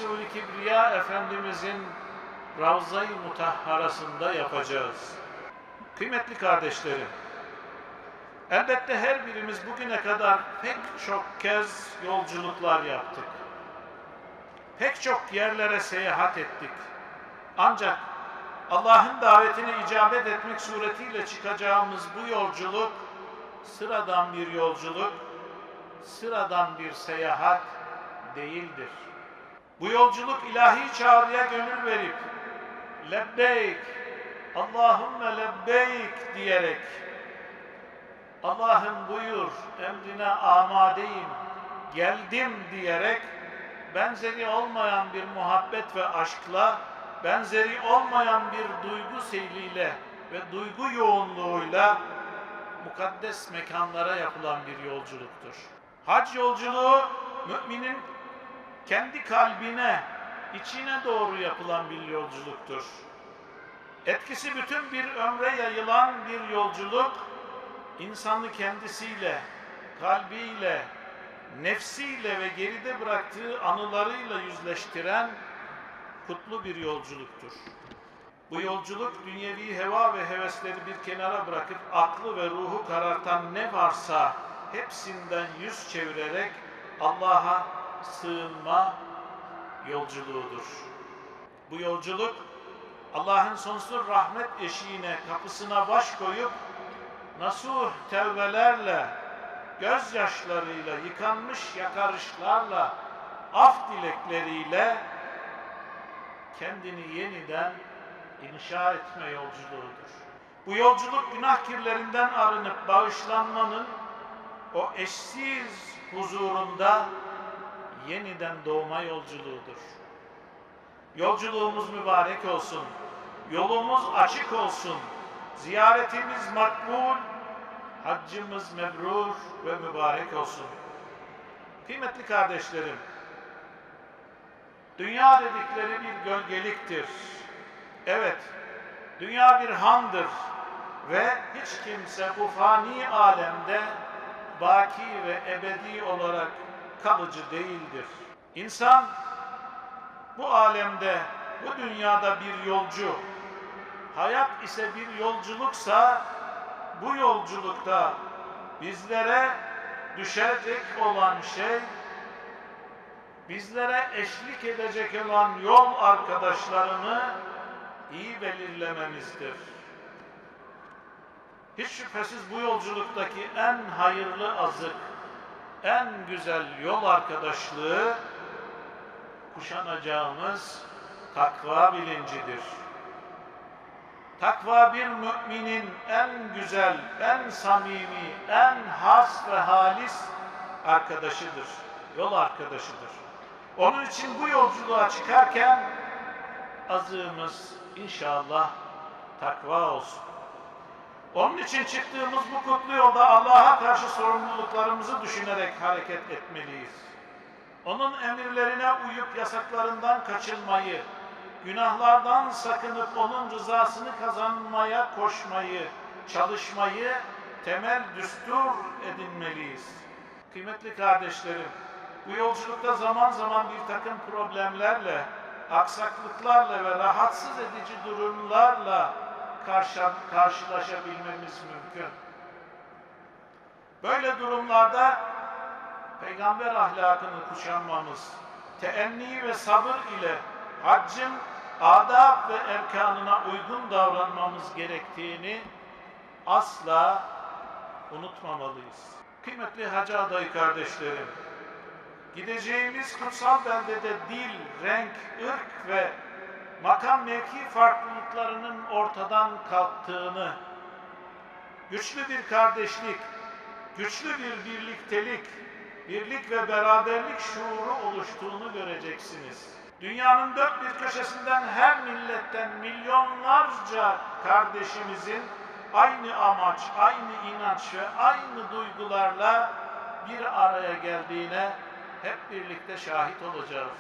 Resul-i Kibriya Efendimizin Ravza-i Mutahharası'nda yapacağız. Kıymetli kardeşlerim, elbette her birimiz bugüne kadar pek çok kez yolculuklar yaptık. Pek çok yerlere seyahat ettik. Ancak Allah'ın davetine icabet etmek suretiyle çıkacağımız bu yolculuk sıradan bir yolculuk, sıradan bir seyahat değildir. Bu yolculuk ilahi çağrıya gönül verip lebbeyk, Allahümme lebbeyk diyerek Allah'ım buyur, emrine amadeyim, geldim diyerek benzeri olmayan bir muhabbet ve aşkla, benzeri olmayan bir duygu seyliyle ve duygu yoğunluğuyla mukaddes mekanlara yapılan bir yolculuktur. Hac yolculuğu müminin kendi kalbine, içine doğru yapılan bir yolculuktur. Etkisi bütün bir ömre yayılan bir yolculuk, insanı kendisiyle, kalbiyle, nefsiyle ve geride bıraktığı anılarıyla yüzleştiren kutlu bir yolculuktur. Bu yolculuk dünyevi heva ve hevesleri bir kenara bırakıp aklı ve ruhu karartan ne varsa hepsinden yüz çevirerek Allah'a sığınma yolculuğudur. Bu yolculuk Allah'ın sonsuz rahmet eşiğine, kapısına baş koyup nasuh tevbelerle, gözyaşlarıyla, yıkanmış yakarışlarla, af dilekleriyle kendini yeniden inşa etme yolculuğudur. Bu yolculuk günah kirlerinden arınıp bağışlanmanın o eşsiz huzurunda yeniden doğma yolculuğudur. Yolculuğumuz mübarek olsun, yolumuz açık olsun, ziyaretimiz makbul, haccımız mebrur ve mübarek olsun. Kıymetli kardeşlerim, dünya dedikleri bir gölgeliktir. Evet, dünya bir handır ve hiç kimse bu fani alemde baki ve ebedi olarak kalıcı değildir. İnsan bu alemde, bu dünyada bir yolcu, hayat ise bir yolculuksa, bu yolculukta bizlere düşecek olan şey, bizlere eşlik edecek olan yol arkadaşlarını iyi belirlememizdir. Hiç şüphesiz bu yolculuktaki en hayırlı azık, en güzel yol arkadaşlığı kuşanacağımız takva bilincidir. Takva bir müminin en güzel, en samimi, en has ve halis arkadaşıdır, yol arkadaşıdır. Onun için bu yolculuğa çıkarken azığımız inşallah takva olsun. Onun için çıktığımız bu kutlu yolda Allah'a karşı sorumluluklarımızı düşünerek hareket etmeliyiz. Onun emirlerine uyup yasaklarından kaçınmayı, günahlardan sakınıp onun rızasını kazanmaya koşmayı, çalışmayı temel düstur edinmeliyiz. Kıymetli kardeşlerim, bu yolculukta zaman zaman bir takım problemlerle, aksaklıklarla ve rahatsız edici durumlarla karşılaşabilmemiz mümkün. Böyle durumlarda Peygamber ahlakını kuşanmamız, teenni ve sabır ile haccın adab ve erkanına uygun davranmamız gerektiğini asla unutmamalıyız. Kıymetli Hacı adayı kardeşlerim, gideceğimiz kutsal beldede dil, renk, ırk ve makam mevki farklılıklarının ortadan kalktığını, güçlü bir kardeşlik, güçlü bir birliktelik, birlik ve beraberlik şuuru oluştuğunu göreceksiniz. Dünyanın dört bir köşesinden her milletten milyonlarca kardeşimizin aynı amaç, aynı inanç ve aynı duygularla bir araya geldiğine hep birlikte şahit olacağız.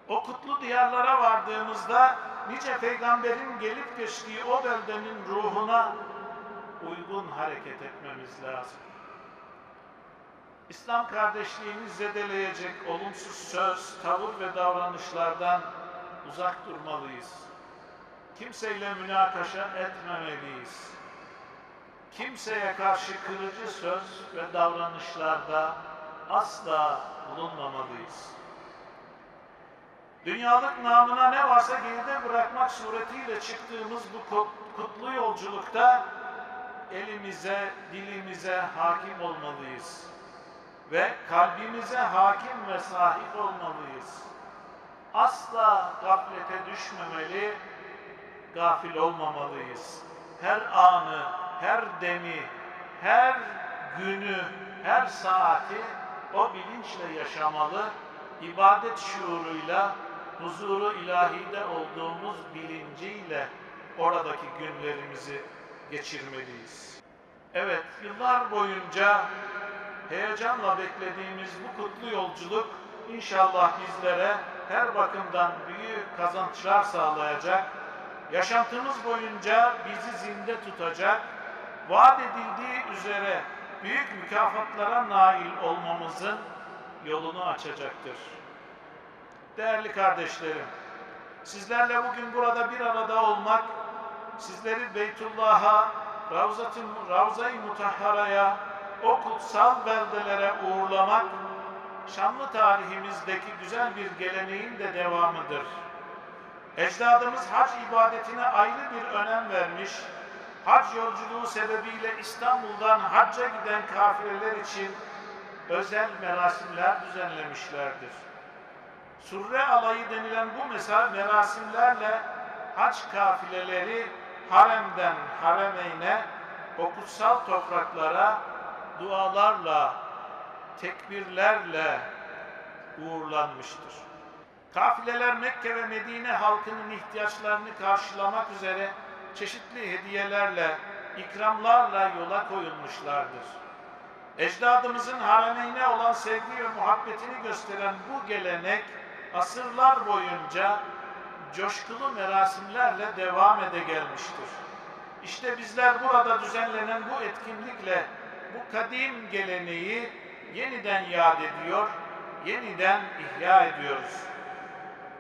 O kutlu diyarlara vardığımızda nice peygamberin gelip geçtiği o beldenin ruhuna uygun hareket etmemiz lazım. İslam kardeşliğini zedeleyecek olumsuz söz, tavır ve davranışlardan uzak durmalıyız. Kimseyle münakaşa etmemeliyiz. Kimseye karşı kırıcı söz ve davranışlarda asla bulunmamalıyız. Dünyalık namına ne varsa geride bırakmak suretiyle çıktığımız bu kutlu yolculukta elimize, dilimize hakim olmalıyız. Ve kalbimize hakim ve sahip olmalıyız. Asla gaflete düşmemeli, gafil olmamalıyız. Her anı, her demi, her günü, her saati o bilinçle yaşamalı, ibadet şuuruyla, huzuru ilahide olduğumuz bilinciyle oradaki günlerimizi geçirmeliyiz. Evet, yıllar boyunca heyecanla beklediğimiz bu kutlu yolculuk inşallah bizlere her bakımdan büyük kazançlar sağlayacak, yaşantımız boyunca bizi zinde tutacak, vaat edildiği üzere büyük mükafatlara nail olmamızın yolunu açacaktır. Değerli kardeşlerim, sizlerle bugün burada bir arada olmak, sizleri Beytullah'a, Ravza-i Mutahhara'ya, o kutsal beldelere uğurlamak, şanlı tarihimizdeki güzel bir geleneğin de devamıdır. Ecdadımız hac ibadetine ayrı bir önem vermiş, hac yolculuğu sebebiyle İstanbul'dan hacca giden kafileler için özel merasimler düzenlemişlerdir. Surre alayı denilen bu merasimlerle hac kafileleri haremden haremeyne, o kutsal topraklara dualarla, tekbirlerle uğurlanmıştır. Kafileler Mekke ve Medine halkının ihtiyaçlarını karşılamak üzere çeşitli hediyelerle, ikramlarla yola koyulmuşlardır. Ecdadımızın harameyne olan sevgi ve muhabbetini gösteren bu gelenek asırlar boyunca coşkulu merasimlerle devam ede gelmiştir. İşte bizler burada düzenlenen bu etkinlikle bu kadim geleneği yeniden yad ediyor, yeniden ihya ediyoruz.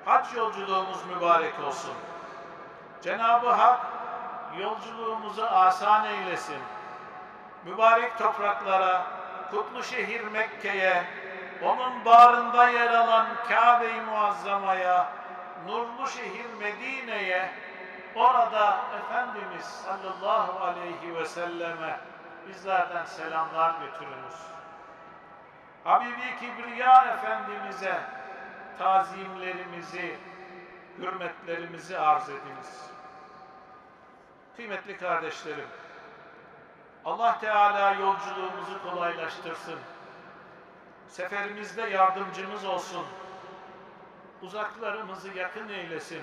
Hac yolculuğumuz mübarek olsun. Cenab-ı Hak yolculuğumuzu asan eylesin. Mübarek topraklara, kutlu şehir Mekke'ye, onun bağrında yer alan Kabe-i Muazzama'ya, nurlu şehir Medine'ye, orada Efendimiz sallallahu aleyhi ve selleme bizlerden selamlar götürünüz. Habibi Kibriya Efendimiz'e tazimlerimizi, hürmetlerimizi arz ediniz. Kıymetli kardeşlerim, Allah Teala yolculuğumuzu kolaylaştırsın. Seferimizde yardımcımız olsun. Uzaklarımızı yakın eylesin.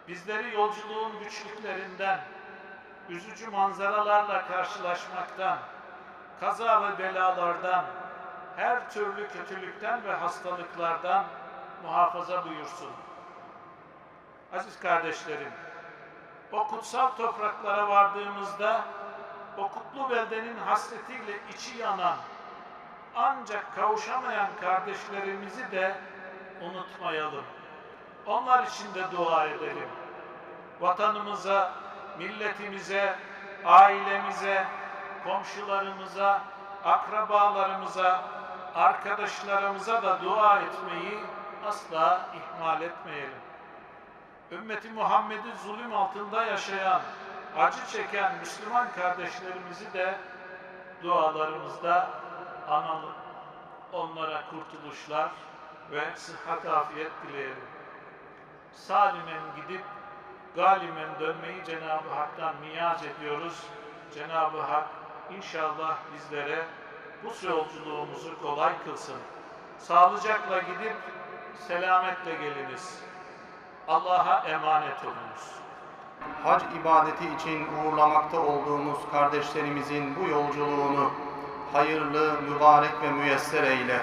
Bizleri yolculuğun güçlüklerinden, üzücü manzaralarla karşılaşmaktan, kaza ve belalardan, her türlü kötülükten ve hastalıklardan muhafaza buyursun. Aziz kardeşlerim, o kutsal topraklara vardığımızda, o kutlu beldenin hasretiyle içi yanan, ancak kavuşamayan kardeşlerimizi de unutmayalım. Onlar için de dua edelim. Vatanımıza, milletimize, ailemize, komşularımıza, akrabalarımıza, arkadaşlarımıza da dua etmeyi asla ihmal etmeyelim. Ümmeti Muhammed'i zulüm altında yaşayan, acı çeken Müslüman kardeşlerimizi de dualarımızda analım. Onlara kurtuluşlar ve sıhhat afiyet dileyelim. Salimen gidip galimen dönmeyi Cenab-ı Hak'tan niyaz ediyoruz. Cenab-ı Hak inşallah bizlere bu yolculuğumuzu kolay kılsın. Sağlıcakla gidip selametle geliniz. Allah'a emanet olunuz. Hac ibadeti için uğurlamakta olduğumuz kardeşlerimizin bu yolculuğunu hayırlı, mübarek ve müyesser eyle.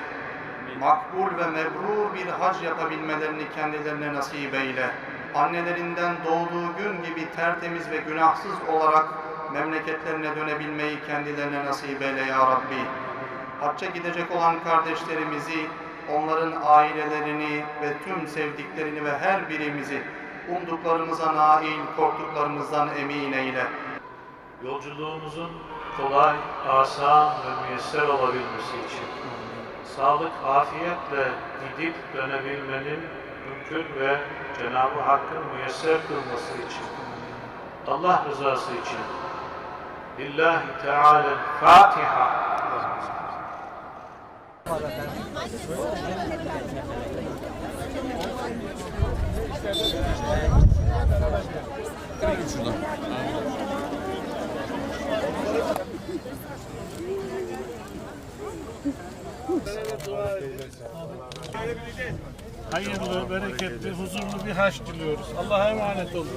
Makbul ve mebrur bir hac yapabilmelerini kendilerine nasip eyle. Annelerinden doğduğu gün gibi tertemiz ve günahsız olarak memleketlerine dönebilmeyi kendilerine nasip eyle ya Rabbi. hacca gidecek olan kardeşlerimizi, onların ailelerini ve tüm sevdiklerini ve her birimizi umduklarımıza nail, korktuklarımızdan emin eyle. Yolculuğumuzun kolay, asan ve müyesser olabilmesi için, sağlık, afiyetle gidip dönebilmenin mümkün ve Cenab-ı Hakk'ın müyesser kılması için, Allah rızası için, Lillahi Teala'l-Fatiha. Hayırlı, bereketli, huzurlu bir haç diliyoruz. Allah'a emanet olun.